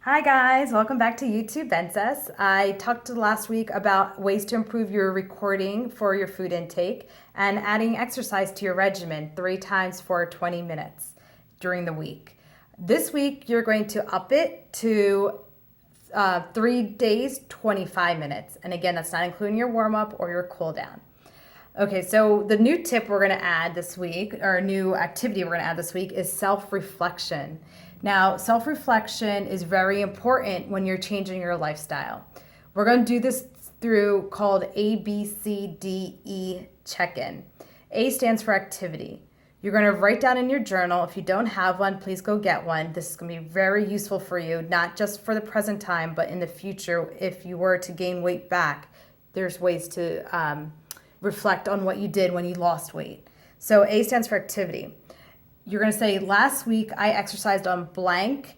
Hi guys, welcome back to YouTube Benses. I talked last week about ways to improve your recording for your food intake and adding exercise to your regimen 3 times for 20 minutes during the week. This week you're going to up it to 3 days, 25 minutes. And again, that's not including your warm up or your cool down. Okay, so the new tip we're going to add this week, or new activity we're going to add this week, is self-reflection. Now, self-reflection is very important when you're changing your lifestyle. We're going to do this through called ABCDE check-in. A stands for activity. You're going to write down in your journal. If you don't have one, please go get one. This is going to be very useful for you, not just for the present time, but in the future. If you were to gain weight back, there's ways to reflect on what you did when you lost weight. So A stands for activity. You're going to say, last week I exercised on blank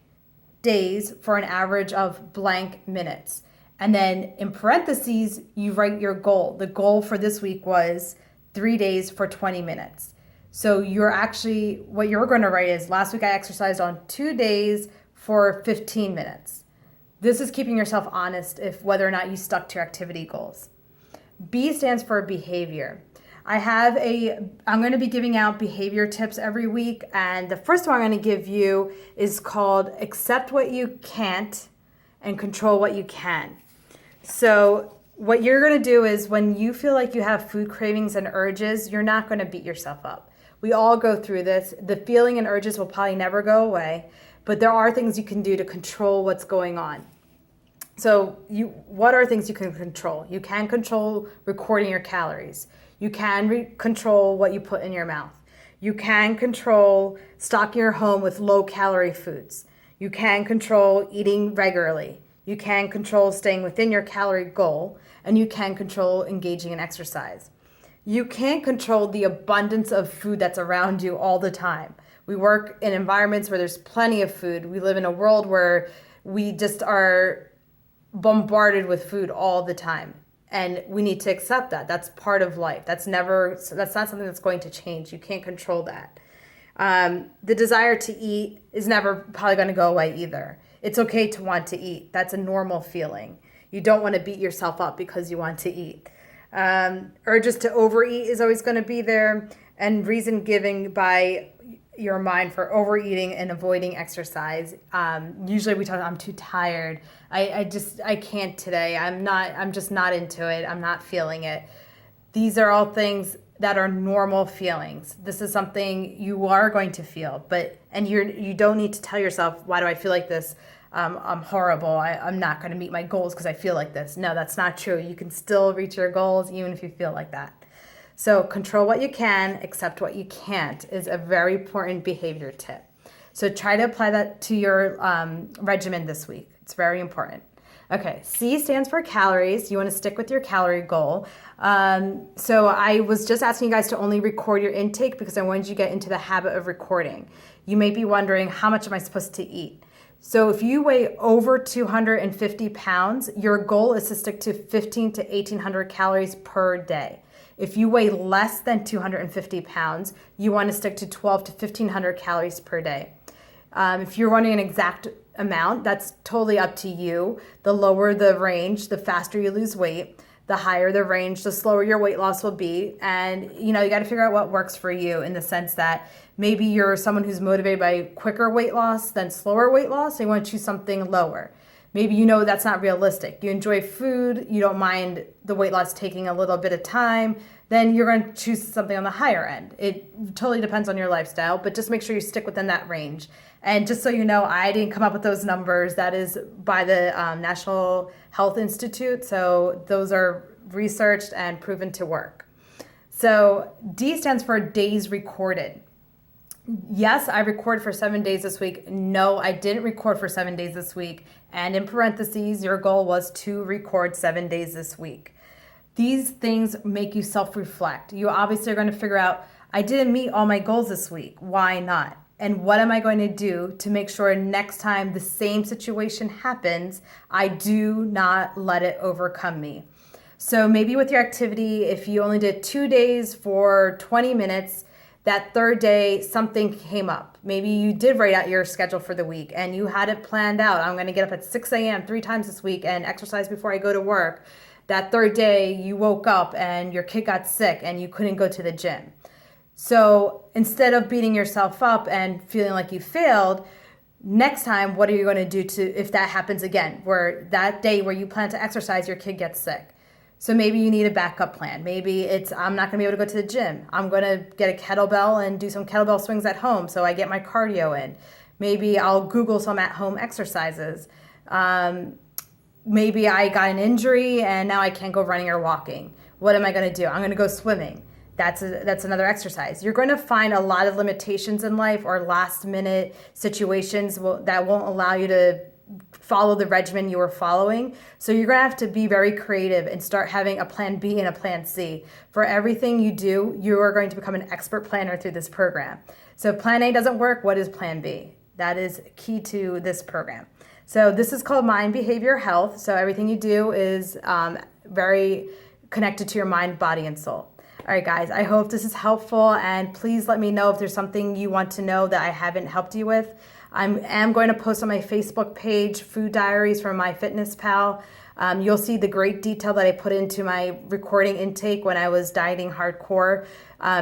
days for an average of blank minutes. And then in parentheses, you write your goal. The goal for this week was 3 days for 20 minutes. So what you're going to write is, last week I exercised on 2 days for 15 minutes. This is keeping yourself honest if whether or not you stuck to your activity goals. B stands for behavior. I'm going to be giving out behavior tips every week, and the first one I'm going to give you is called accept what you can't and control what you can. So what you're going to do is, when you feel like you have food cravings and urges, you're not going to beat yourself up. We all go through this. The feeling and urges will probably never go away, but there are things you can do to control what's going on. So what are things you can control? You can control recording your calories. You can control what you put in your mouth. You can control stocking your home with low-calorie foods. You can control eating regularly. You can control staying within your calorie goal, and you can control engaging in exercise. You can't control the abundance of food that's around you all the time. We work in environments where there's plenty of food. We live in a world where we just are bombarded with food all the time, and we need to accept that. That's part of life. That's not something that's going to change. You can't control that. The desire to eat is never probably going to go away either. It's okay to want to eat. That's a normal feeling. You don't want to beat yourself up because you want to eat. Urges to overeat is always going to be there, and reason giving by your mind for overeating and avoiding exercise. Usually we talk, I'm too tired. I can't today. I'm just not into it. I'm not feeling it. These are all things that are normal feelings. This is something you are going to feel, and you don't need to tell yourself, why do I feel like this? I'm horrible. I'm not going to meet my goals because I feel like this. No, that's not true. You can still reach your goals even if you feel like that. So control what you can, accept what you can't is a very important behavior tip. So try to apply that to your regimen this week. It's very important. Okay, C stands for calories. You want to stick with your calorie goal. So I was just asking you guys to only record your intake because I wanted you to get into the habit of recording. You may be wondering, how much am I supposed to eat? So if you weigh over 250 pounds, your goal is to stick to 15 to 1,800 calories per day. If you weigh less than 250 pounds, you want to stick to 1,200 to 1,500 calories per day. If you're wanting an exact amount, that's totally up to you. The lower the range, the faster you lose weight. The higher the range, the slower your weight loss will be. And you got to figure out what works for you, in the sense that maybe you're someone who's motivated by quicker weight loss than slower weight loss. So you want to choose something lower. Maybe that's not realistic. You enjoy food, you don't mind the weight loss taking a little bit of time, then you're going to choose something on the higher end. It totally depends on your lifestyle, but just make sure you stick within that range. And just so you know, I didn't come up with those numbers. That is by the National Health Institute, so those are researched and proven to work. So D stands for days recorded. Yes, I recorded for 7 days this week. No, I didn't record for 7 days this week. And in parentheses, your goal was to record 7 days this week. These things make you self-reflect. You obviously are going to figure out, I didn't meet all my goals this week. Why not? And what am I going to do to make sure next time the same situation happens, I do not let it overcome me? So maybe with your activity, if you only did 2 days for 20 minutes, that third day something came up. Maybe you did write out your schedule for the week and you had it planned out. I'm going to get up at 6 a.m. 3 times this week and exercise before I go to work. That third day you woke up and your kid got sick and you couldn't go to the gym. So instead of beating yourself up and feeling like you failed, next time, what are you going to do if that happens again, where that day where you plan to exercise, your kid gets sick? So maybe you need a backup plan. Maybe it's, I'm not going to be able to go to the gym. I'm going to get a kettlebell and do some kettlebell swings at home so I get my cardio in. Maybe I'll Google some at-home exercises. Maybe I got an injury and now I can't go running or walking. What am I going to do? I'm going to go swimming. That's another exercise. You're going to find a lot of limitations in life or last minute situations that won't allow you to follow the regimen you were following. So you're going to have to be very creative and start having a plan B and a plan C. For everything you do, you are going to become an expert planner through this program. So if plan A doesn't work, what is plan B? That is key to this program. So this is called Mind Behavior Health. So everything you do is very connected to your mind, body, and soul. All right, guys, I hope this is helpful, and please let me know if there's something you want to know that I haven't helped you with. I am going to post on my Facebook page food diaries from MyFitnessPal. You'll see the great detail that I put into my recording intake when I was dieting hardcore.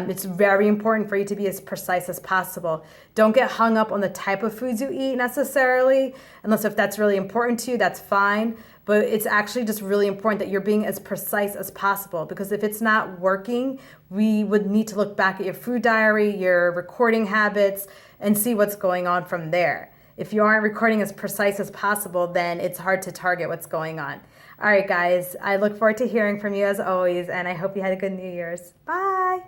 It's very important for you to be as precise as possible. Don't get hung up on the type of foods you eat necessarily, unless if that's really important to you, that's fine. But it's actually just really important that you're being as precise as possible, because if it's not working, we would need to look back at your food diary, your recording habits, and see what's going on from there. If you aren't recording as precise as possible, then it's hard to target what's going on. All right, guys, I look forward to hearing from you as always, and I hope you had a good New Year's. Bye.